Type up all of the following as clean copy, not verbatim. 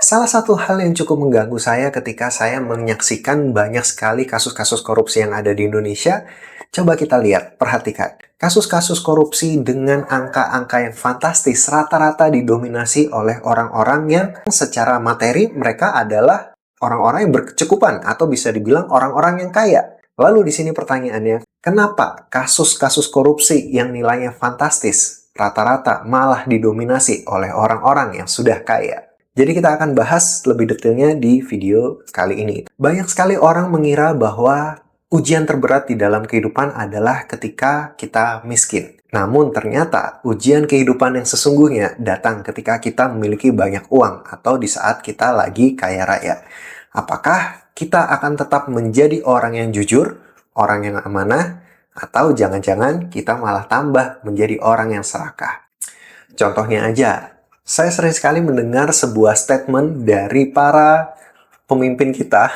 Salah satu hal yang cukup mengganggu saya ketika saya menyaksikan banyak sekali kasus-kasus korupsi yang ada di Indonesia, coba kita lihat, perhatikan. Kasus-kasus korupsi dengan angka-angka yang fantastis rata-rata didominasi oleh orang-orang yang secara materi mereka adalah orang-orang yang berkecukupan atau bisa dibilang orang-orang yang kaya. Lalu di sini pertanyaannya, kenapa kasus-kasus korupsi yang nilainya fantastis rata-rata malah didominasi oleh orang-orang yang sudah kaya? Jadi kita akan bahas lebih detailnya di video kali ini. Banyak sekali orang mengira bahwa ujian terberat di dalam kehidupan adalah ketika kita miskin. Namun ternyata ujian kehidupan yang sesungguhnya datang ketika kita memiliki banyak uang atau di saat kita lagi kaya raya. Apakah kita akan tetap menjadi orang yang jujur, orang yang amanah, atau jangan-jangan kita malah tambah menjadi orang yang serakah? Contohnya aja, saya sering sekali mendengar sebuah statement dari para pemimpin kita,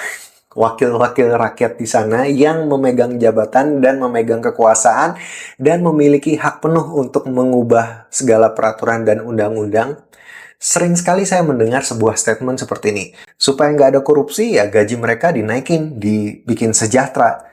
wakil-wakil rakyat di sana yang memegang jabatan dan memegang kekuasaan dan memiliki hak penuh untuk mengubah segala peraturan dan undang-undang. Sering sekali saya mendengar sebuah statement seperti ini. Supaya nggak ada korupsi, ya gaji mereka dinaikin, dibikin sejahtera.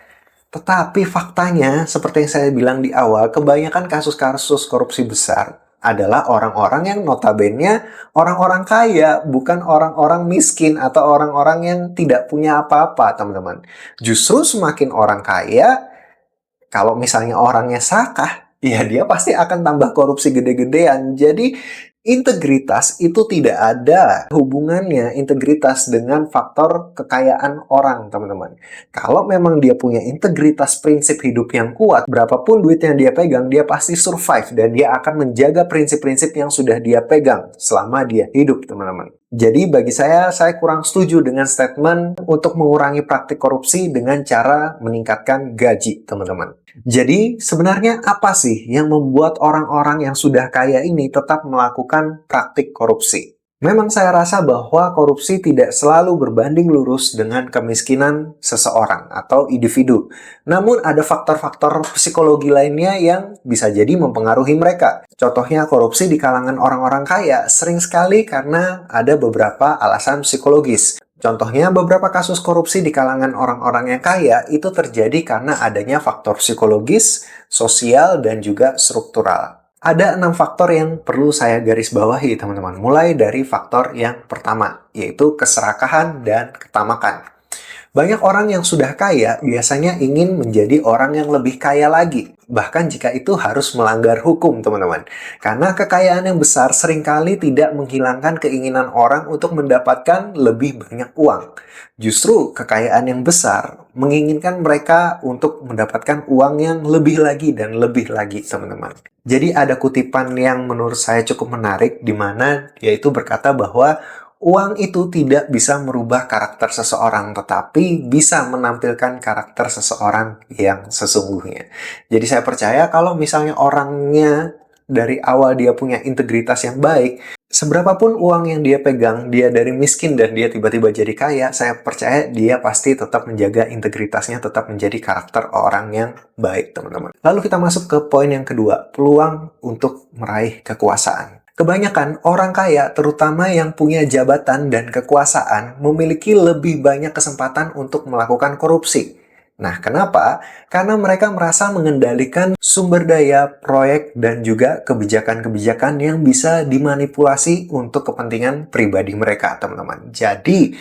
Tetapi faktanya, seperti yang saya bilang di awal, kebanyakan kasus-kasus korupsi besar adalah orang-orang yang notabene orang-orang kaya, bukan orang-orang miskin atau orang-orang yang tidak punya apa-apa, teman-teman. Justru semakin orang kaya, kalau misalnya orangnya serakah, ya dia pasti akan tambah korupsi gede-gedean. Jadi, integritas itu tidak ada hubungannya integritas dengan faktor kekayaan orang, teman-teman. Kalau memang dia punya integritas prinsip hidup yang kuat, berapapun duit yang dia pegang, dia pasti survive dan dia akan menjaga prinsip-prinsip yang sudah dia pegang selama dia hidup, teman-teman. Jadi bagi saya kurang setuju dengan statement untuk mengurangi praktik korupsi dengan cara meningkatkan gaji, teman-teman. Jadi, sebenarnya apa sih yang membuat orang-orang yang sudah kaya ini tetap melakukan praktik korupsi? Memang saya rasa bahwa korupsi tidak selalu berbanding lurus dengan kemiskinan seseorang atau individu. Namun ada faktor-faktor psikologi lainnya yang bisa jadi mempengaruhi mereka. Contohnya korupsi di kalangan orang-orang kaya sering sekali karena ada beberapa alasan psikologis. Contohnya, beberapa kasus korupsi di kalangan orang-orang yang kaya itu terjadi karena adanya faktor psikologis, sosial, dan juga struktural. Ada 6 faktor yang perlu saya garis bawahi, teman-teman. Mulai dari faktor yang pertama, yaitu keserakahan dan ketamakan. Banyak orang yang sudah kaya biasanya ingin menjadi orang yang lebih kaya lagi. Bahkan jika itu harus melanggar hukum, teman-teman. Karena kekayaan yang besar seringkali tidak menghilangkan keinginan orang untuk mendapatkan lebih banyak uang. Justru kekayaan yang besar menginginkan mereka untuk mendapatkan uang yang lebih lagi dan lebih lagi, teman-teman. Jadi ada kutipan yang menurut saya cukup menarik, di mana yaitu berkata bahwa uang itu tidak bisa merubah karakter seseorang, tetapi bisa menampilkan karakter seseorang yang sesungguhnya. Jadi saya percaya kalau misalnya orangnya dari awal dia punya integritas yang baik, seberapapun uang yang dia pegang, dia dari miskin dan dia tiba-tiba jadi kaya, saya percaya dia pasti tetap menjaga integritasnya, tetap menjadi karakter orang yang baik, teman-teman. Lalu kita masuk ke poin yang kedua, peluang untuk meraih kekuasaan. Kebanyakan orang kaya, terutama yang punya jabatan dan kekuasaan, memiliki lebih banyak kesempatan untuk melakukan korupsi. Nah, kenapa? Karena mereka merasa mengendalikan sumber daya, proyek, dan juga kebijakan-kebijakan yang bisa dimanipulasi untuk kepentingan pribadi mereka, teman-teman. Jadi,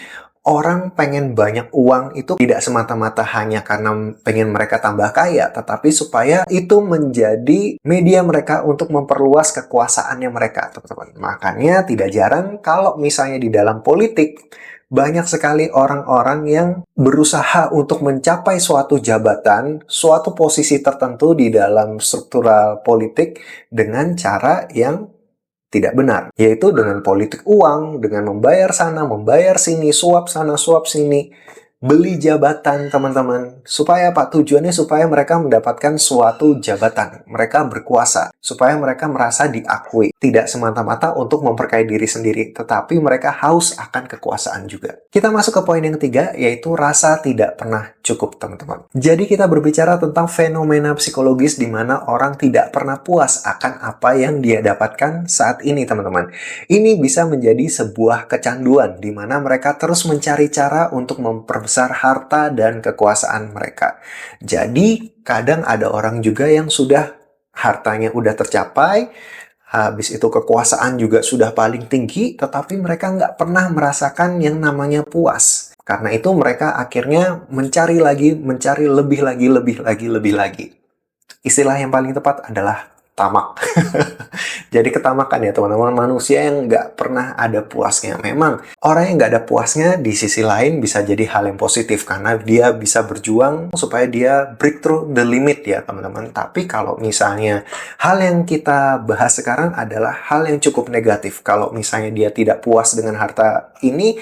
orang pengen banyak uang itu tidak semata-mata hanya karena pengen mereka tambah kaya, tetapi supaya itu menjadi media mereka untuk memperluas kekuasaannya mereka, teman-teman. Makanya tidak jarang kalau misalnya di dalam politik, banyak sekali orang-orang yang berusaha untuk mencapai suatu jabatan, suatu posisi tertentu di dalam struktural politik dengan cara yang tidak benar, yaitu dengan politik uang, dengan membayar sana, membayar sini, suap sana, suap sini. beli jabatan, teman-teman. Supaya apa? Tujuannya supaya mereka mendapatkan suatu jabatan. Mereka berkuasa. Supaya mereka merasa diakui. Tidak semata-mata untuk memperkaya diri sendiri, tetapi mereka haus akan kekuasaan juga. Kita masuk ke poin yang ketiga, yaitu rasa tidak pernah cukup, teman-teman. Jadi kita berbicara tentang fenomena psikologis di mana orang tidak pernah puas akan apa yang dia dapatkan saat ini, teman-teman. Ini bisa menjadi sebuah kecanduan di mana mereka terus mencari cara untuk memperbesar harta dan kekuasaan mereka. Jadi, kadang ada orang juga yang sudah hartanya udah tercapai, habis itu kekuasaan juga sudah paling tinggi, tetapi mereka nggak pernah merasakan yang namanya puas. Karena itu mereka akhirnya mencari lagi, mencari lebih lagi, lebih lagi, lebih lagi. Istilah yang paling tepat adalah tamak. Jadi ketamakan ya teman-teman, manusia yang nggak pernah ada puasnya. Memang orang yang nggak ada puasnya di sisi lain bisa jadi hal yang positif karena dia bisa berjuang supaya dia breakthrough the limit ya teman-teman. Tapi kalau misalnya hal yang kita bahas sekarang adalah hal yang cukup negatif. Kalau misalnya dia tidak puas dengan harta ini,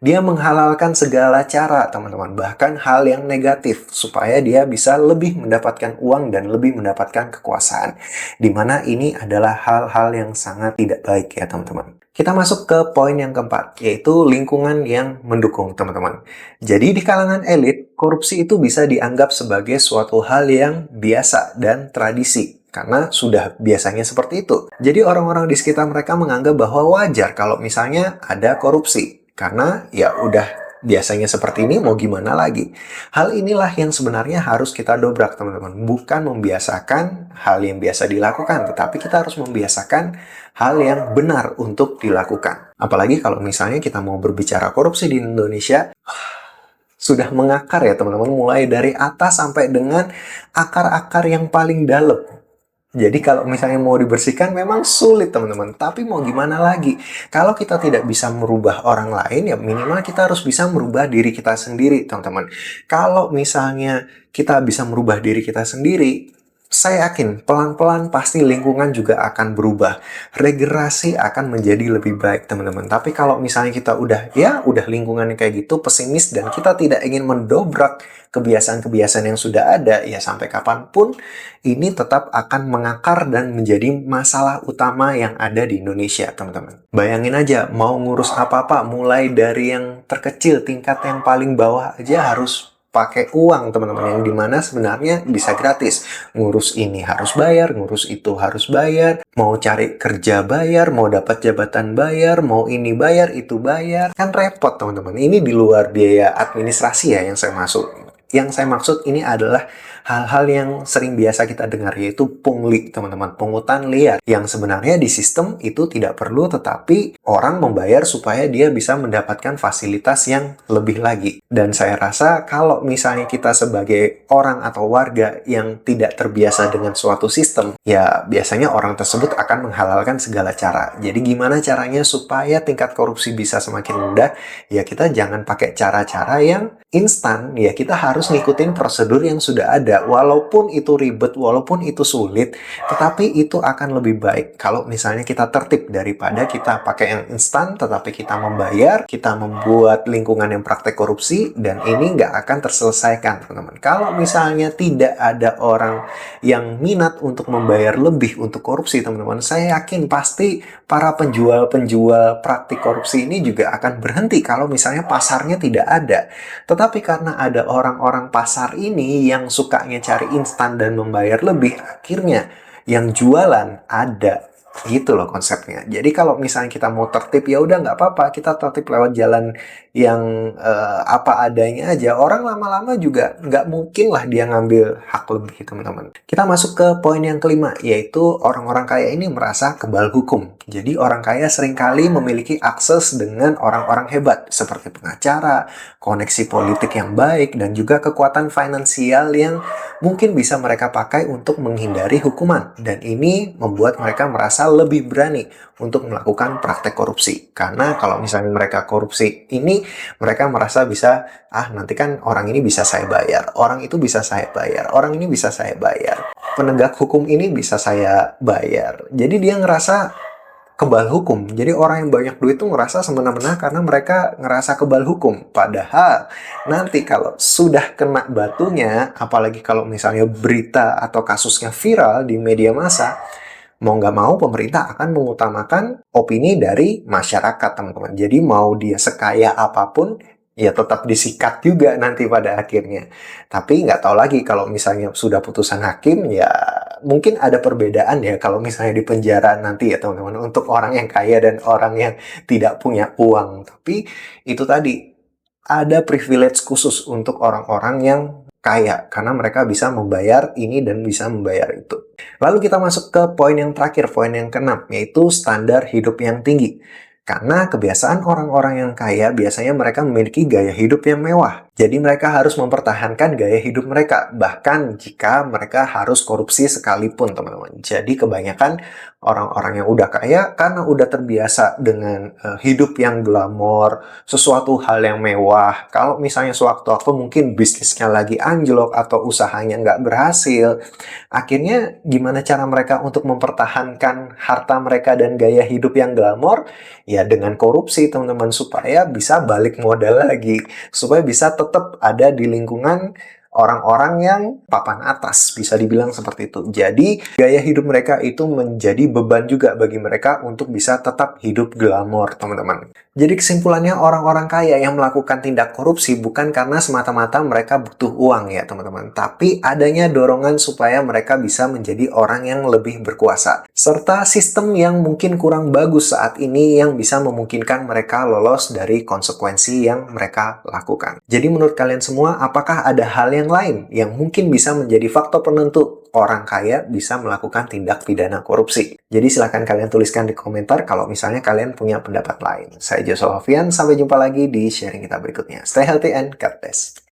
dia menghalalkan segala cara, teman-teman. Bahkan hal yang negatif, supaya dia bisa lebih mendapatkan uang dan lebih mendapatkan kekuasaan. Dimana ini adalah hal-hal yang sangat tidak baik ya, teman-teman. Kita masuk ke poin yang keempat, yaitu lingkungan yang mendukung, teman-teman. Jadi di kalangan elit, korupsi itu bisa dianggap sebagai suatu hal yang biasa dan tradisi. Karena sudah biasanya seperti itu. Jadi orang-orang di sekitar mereka menganggap bahwa wajar kalau misalnya ada korupsi. Karena ya udah biasanya seperti ini, mau gimana lagi. Hal inilah yang sebenarnya harus kita dobrak, teman-teman. Bukan membiasakan hal yang biasa dilakukan, tetapi kita harus membiasakan hal yang benar untuk dilakukan. Apalagi kalau misalnya kita mau berbicara korupsi di Indonesia, sudah mengakar ya teman-teman, mulai dari atas sampai dengan akar-akar yang paling dalam. Jadi kalau misalnya mau dibersihkan memang sulit teman-teman. Tapi mau gimana lagi? Kalau kita tidak bisa merubah orang lain, ya minimal kita harus bisa merubah diri kita sendiri teman-teman. Kalau misalnya kita bisa merubah diri kita sendiri, saya yakin pelan-pelan pasti lingkungan juga akan berubah. Regenerasi akan menjadi lebih baik teman-teman. Tapi kalau misalnya kita udah lingkungannya kayak gitu, pesimis dan kita tidak ingin mendobrak kebiasaan-kebiasaan yang sudah ada, ya sampai kapanpun ini tetap akan mengakar dan menjadi masalah utama yang ada di Indonesia, teman-teman. Bayangin aja, mau ngurus apa-apa, mulai dari yang terkecil, tingkat yang paling bawah aja harus pakai uang, teman-teman, yang dimana sebenarnya bisa gratis. Ngurus ini harus bayar, ngurus itu harus bayar, mau cari kerja bayar, mau dapat jabatan bayar, mau ini bayar, itu bayar. Kan repot, teman-teman. Ini di luar biaya administrasi ya yang saya maksud. Yang saya maksud ini adalah hal-hal yang sering biasa kita dengar, yaitu pungli, teman-teman, pungutan liar. Yang sebenarnya di sistem itu tidak perlu, tetapi orang membayar supaya dia bisa mendapatkan fasilitas yang lebih lagi. Dan saya rasa kalau misalnya kita sebagai orang atau warga yang tidak terbiasa dengan suatu sistem, ya biasanya orang tersebut akan menghalalkan segala cara. Jadi gimana caranya supaya tingkat korupsi bisa semakin rendah? Ya kita jangan pakai cara-cara yang instan, ya kita harus ngikutin prosedur yang sudah ada. Walaupun itu ribet, walaupun itu sulit, tetapi itu akan lebih baik kalau misalnya kita tertib daripada kita pakai yang instan, tetapi kita membayar, kita membuat lingkungan yang praktek korupsi, dan ini nggak akan terselesaikan, teman-teman. Kalau misalnya tidak ada orang yang minat untuk membayar lebih untuk korupsi, teman-teman, saya yakin pasti para penjual-penjual praktik korupsi ini juga akan berhenti kalau misalnya pasarnya tidak ada. Tetapi karena ada orang-orang pasar ini yang sukanya cari instan dan membayar lebih, akhirnya yang jualan ada. Gitu loh konsepnya. Jadi kalau misalnya kita mau tertib, ya udah nggak apa-apa, kita tertib lewat jalan yang apa adanya aja. Orang lama-lama juga nggak mungkin lah dia ngambil hak lebih, teman-teman. Kita masuk ke poin yang kelima, yaitu orang-orang kaya ini merasa kebal hukum. Jadi orang kaya seringkali memiliki akses dengan orang-orang hebat, seperti pengacara, koneksi politik yang baik, dan juga kekuatan finansial yang mungkin bisa mereka pakai untuk menghindari hukuman. Dan ini membuat mereka merasa lebih berani untuk melakukan praktek korupsi. Karena kalau misalnya mereka korupsi ini, mereka merasa bisa, nanti kan orang ini bisa saya bayar, orang itu bisa saya bayar, orang ini bisa saya bayar, penegak hukum ini bisa saya bayar. Jadi dia ngerasa kebal hukum. Jadi orang yang banyak duit tuh ngerasa semena-mena karena mereka ngerasa kebal hukum. Padahal nanti kalau sudah kena batunya, apalagi kalau misalnya berita atau kasusnya viral di media massa, mau nggak mau pemerintah akan mengutamakan opini dari masyarakat, teman-teman. Jadi mau dia sekaya apapun, ya tetap disikat juga nanti pada akhirnya. Tapi nggak tahu lagi kalau misalnya sudah putusan hakim, ya mungkin ada perbedaan ya kalau misalnya di penjara nanti ya teman-teman, untuk orang yang kaya dan orang yang tidak punya uang. Tapi itu tadi, ada privilege khusus untuk orang-orang yang kaya karena mereka bisa membayar ini dan bisa membayar itu. Lalu kita masuk ke poin yang terakhir, poin yang keenam, yaitu standar hidup yang tinggi. Karena kebiasaan orang-orang yang kaya biasanya mereka memiliki gaya hidup yang mewah. Jadi mereka harus mempertahankan gaya hidup mereka, bahkan jika mereka harus korupsi sekalipun, teman-teman. Jadi kebanyakan orang-orang yang udah kaya karena udah terbiasa dengan hidup yang glamor, sesuatu hal yang mewah. Kalau misalnya sewaktu-waktu mungkin bisnisnya lagi anjlok atau usahanya nggak berhasil, akhirnya gimana cara mereka untuk mempertahankan harta mereka dan gaya hidup yang glamor? Ya dengan korupsi, teman-teman, supaya bisa balik modal lagi, supaya bisa tetap ada di lingkungan orang-orang yang papan atas, bisa dibilang seperti itu. Jadi, gaya hidup mereka itu menjadi beban juga bagi mereka untuk bisa tetap hidup glamor, teman-teman. Jadi kesimpulannya, orang-orang kaya yang melakukan tindak korupsi bukan karena semata-mata mereka butuh uang ya teman-teman, tapi adanya dorongan supaya mereka bisa menjadi orang yang lebih berkuasa. Serta sistem yang mungkin kurang bagus saat ini yang bisa memungkinkan mereka lolos dari konsekuensi yang mereka lakukan. Jadi menurut kalian semua, apakah ada hal yang lain yang mungkin bisa menjadi faktor penentu orang kaya bisa melakukan tindak pidana korupsi? Jadi silahkan kalian tuliskan di komentar kalau misalnya kalian punya pendapat lain. Saya Joshua Hovian, sampai jumpa lagi di sharing kita berikutnya. Stay healthy and God bless.